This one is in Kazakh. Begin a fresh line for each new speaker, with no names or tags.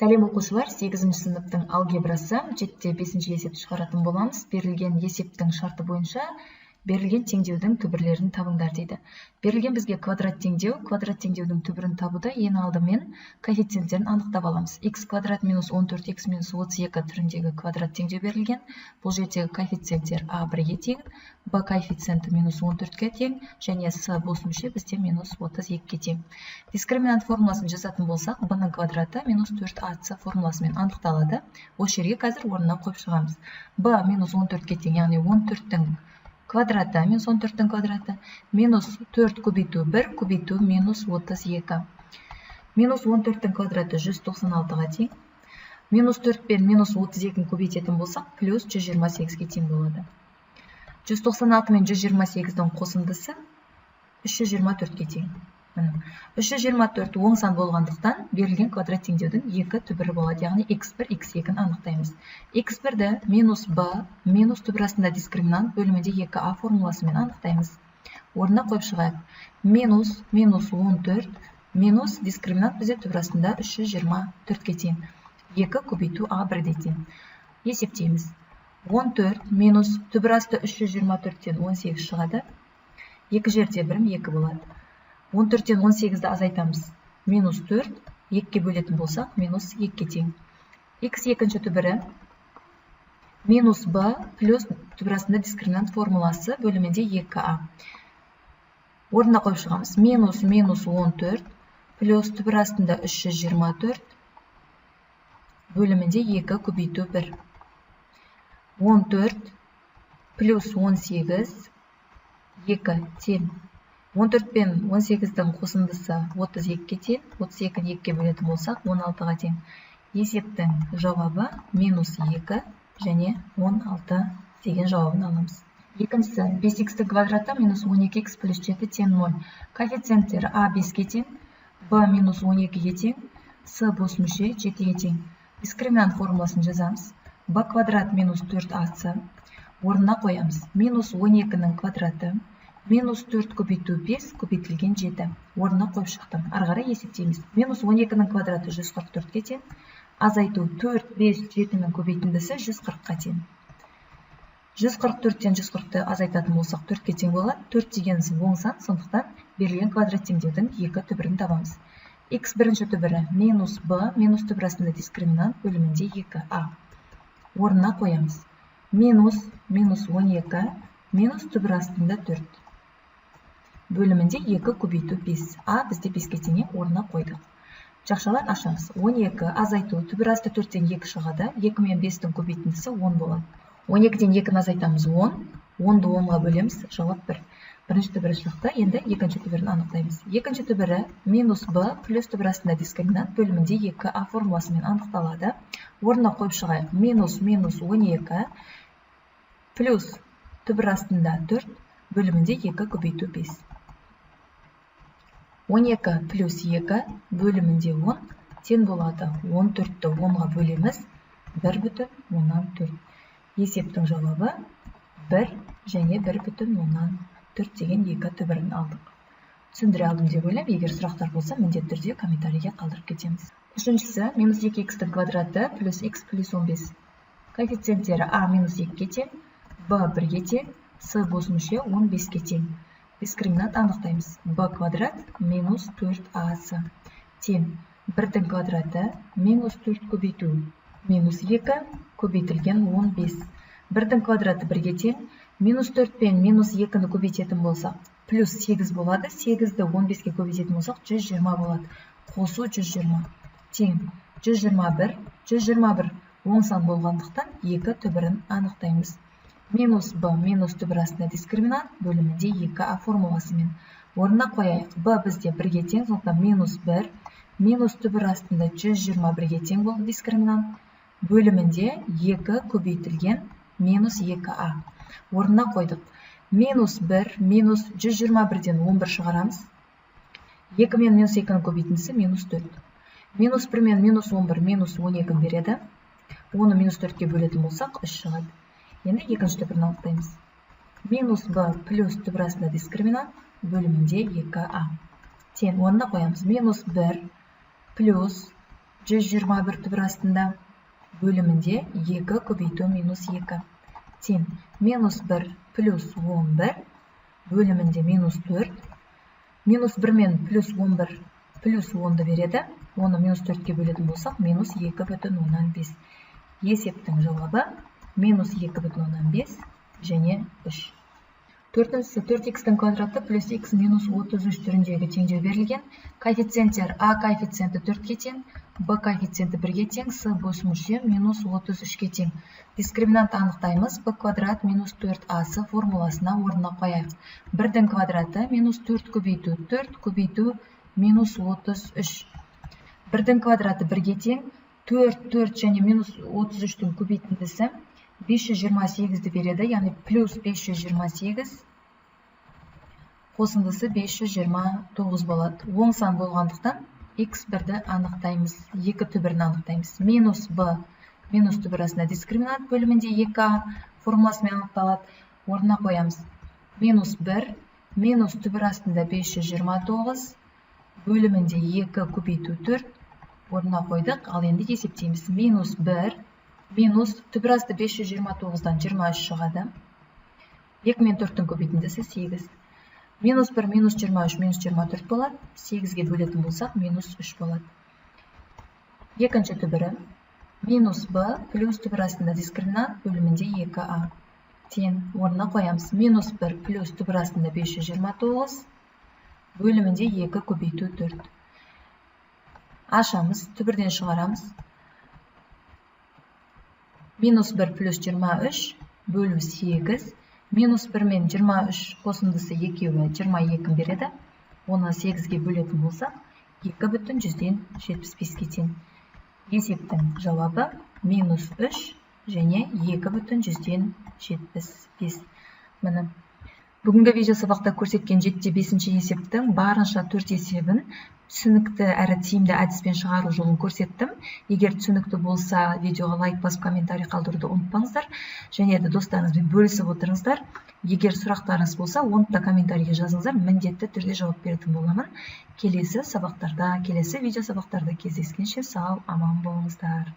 Сәлем оқушылар, 8-ші сыныптың алгебрасы 7-5 есепті шығаратын боламыз. Берілген есептің шарты бойынша берілген теңдеудің түбірлерін табыңдар дейді. Берілген бізге квадрат теңдеудің түбірін табуда ең алдымен коэффициенттерін анықтап аламыз. X квадрат минус 14, X минус 32 түріндегі квадрат теңдеу берілген. Бұл жердегі коэффициенттер А1-ге тең, Б коэффициенті минус 14-ге тең, және С бос мүше бізде минус 32-ге тең. Дискриминант формуласын жазатын болсақ, B-ның квадраты минус 4AC формуласымен анықталады. Осы жерге қазір орнына қойып шығамыз. B минус 14-ге тең, яғни 14-тің квадраты, минус 14-тің квадраты, минус 4 көбейту 1, көбейту минус 32. Минус 14-тің квадраты 196-ға тең. Минус 4 пен минус 32-ні көбейтетін болсақ, плюс 128-ге тең болады. 196 мен 128-дің қосындысы 324-ге тең. 324 оң сан болғандықтан берілген квадрат теңдеудің екі түбірі болады, яғни x1, x2-ні анықтаймыз. x1-ді минус b минус түбір астында дискриминант бөлімінде 2a формуласымен анықтаймыз. Орнына қойып шығайық. Минус 14 минус дискриминант бізде түбір астында 324-ге тең. 2 көбейту a1-де тең. Есептейміз. 14 минус түбір асты 324-тен 18 шығады. Екі жерде бірім 2 болады. 14-тен 18-ді азайтамыз. Минус 4, 2-ге бөлетін болсақ, минус 2-ге тең. X екінші түбірі минус b плюс түбір астында дискриминант формуласы бөлімінде 2a. Орнына қойып шығамыз. Минус 14 плюс түбір астында 324 бөлімінде 2 көбейту 1. 14 плюс 18 2 тең. 14 пен 18-дің қосындысы 32-ге тең, 32-ні 2-ге бөлетін болсақ, 16-ға тең. Есептің жауабы минус 2 және 16 деген жауабын аламыз. Екіншісі, 5x квадраты минус 12x плюс 7 тең 0. Коэффициенттері a 5-ге тең, b минус 12-ге тең, с бос мүше 7-ге тең. Дискриминант формуласын жазамыз. b квадрат минус 4ac. Орнына қоямыз. Минус 12-ның квадраты. Минус 4 көбейту 5 көбейтілген 7. Орнына қойып шықтым. Арғара есептейміз. Минус 12-ның квадраты 144-ге тең. Азайту 4, 5, 7-ның көбейтіндісі 140-ға тең. 144-тен 140-ты азайтатын болсақ 4-ге тең болады. 4 дегеніміз оң сан, сондықтан берілген квадрат теңдеудің екі түбірін табамыз. X бірінші түбірі минус b минус түбір астында дискриминант бөлімінде 2a. Орнына қоямыз. Минус 12 минус түбір астында 4. Бөлімінде 2 көбейту 5. А бізде 5-ге тең, орнына қойдық. Жақшалар ашамыз. 12 азайту түбір асты 4-тен 2 шығады. 2 мен 5-тің көбейтіндісі 10 болады. 12-тен 2-ні азайтамыз 10. 10-ды 10-ға бөлеміз. Жауап 1. Бірінші түбірі шықты. Енді екінші түбірін анықтаймыз. Екінші түбірі минус b плюс түбір астында дискриминант бөлімінде 2a формуласымен анықталады. Орнына қойып шығайық. Минус 12 плюс түбір астында 4 бөлімінде 2 көбейту 5. 12 плюс 2 бөлімінде 10 тең болады. 14-ті 10-ға бөлеміз. 1,4. Есептің жауабы 1 және 1,4 деген екі түбірін алдық. Түсіндіре алдым деп ойлап, егер сұрақтар болса, міндетті түрде комментарийге қалдырып кетеміз. Үшіншісі, минус 2x-тің квадраты плюс x плюс 15. Коэффициенттері a минус 2-ге тең, b 1-ге тең, с бос мүше 15-ге тең. Дискриминант анықтаймыз. b квадрат минус 4ac тең 1-дің квадраты минус 4 көбейту минус 2 көбейтілген 15. 1-дің квадраты 1-ге тең, минус 4 пен минус 2-ні көбейтетін болсақ, плюс 8 болады. 8-ді 15-ге көбейтетін болсақ, 120 болады. Қосу 120 тең 121. 121 оң сан болғандықтан екі түбірін анықтаймыз. Минус b минус түбір астында дискриминант бөлімінде 2a формуласымен. Орнына қояйық. b бізде 1-ге тең, сондықтан минус 1 минус түбір астында 121-ге тең болды дискриминант бөлімінде 2 көбейтілген минус 2a. Орнына қойдық. Минус 1 минус 121-ден 11 шығарамыз. 2 мен минус 2-ні көбейтіндісі минус 4. Минус 1 мен минус 11 минус 12 береді. Оны минус 4-ке бөлетін болсақ 3 шығады. Енді екінші түбірін анықтаймыз. Минус b плюс түбір астында дискриминант бөлімінде 2a. Тең, орнына қоямыз. Минус 1 плюс 121 түбір астында бөлімінде 2 көбейту минус 2 тең минус 1 плюс 11 бөлімінде минус 4 минус 1 мен плюс 11 плюс 10-ды береді. Оны минус 4-ке бөлетін болсақ, минус 2,5. Есептің жауабы минус 2,5 және 3. Төртіншісі 4х-тің квадраты плюс х минус 33 түріндегі теңдеу берілген. Коэффициенттер а коэффициенті 4-ке тең, б коэффициенті 1-ге тең, с бос мүше минус 33-ке тең. Дискриминант анықтаймыз. б квадрат минус 4асы формуласына орнына қояйық. 1-дің квадраты минус 4 көбейту 4 көбейту минус 33. 1-дің квадраты 1-ге тең, 4 және минус 33-тің көбейтіндісі 528-ді береді, яғни плюс 528, қосындысы 529 болады. Оң сан болғандықтан x1-ді анықтаймыз, 2 түбірін анықтаймыз. Минус b, минус түбір астында дискриминант бөлімінде 2a формуласымен анықталады. Орнына қоямыз. Минус 1, минус түбір астында 529, бөлімінде 2 көбейту 4, орнына қойдық. Ал енді есептейміз. Минус 1, минус түбір асты 529-дан 23 шығады. 2 мен 4-тің көбейтіндісі 8. Минус 1, минус 23, минус 24 болады. 8-ге бөлетін болсақ, минус 3 болады. Екінші түбірі. Минус b, плюс түбір астында дискриминант бөлімінде 2a. Тең, орнына қоямыз. Минус 1, плюс түбір астында 529, бөлімінде 2 көбейту 4. Ашамыз, түбірден шығарамыз. Минус 1 плюс 23 бөлу 8. Минус 1 мен 23 қосындысы екеуі 22 береді. Оны 8-ге бөлетін болсақ, 2,75-ке тең. Есептің жауабы минус 3 және 2,75. Міне. Бүгінгі видео сабақта көрсеткен 7-5 есептің барынша 4 есебін түсінікті әрі тиімді әдіспен шығару жолын көрсеттім. Егер түсінікті болса, видеоға лайк басып, комментарий қалдыруды ұмытпаңыздар. Және де достарыңызбен бөлісіп отырыңыздар. Егер сұрақтарыңыз болса, оны да комментарийге жазыңыздар. Міндетті түрде жауап беретін боламын. Келесі видео сабақтарда кездескенше сау, аман болыңыздар.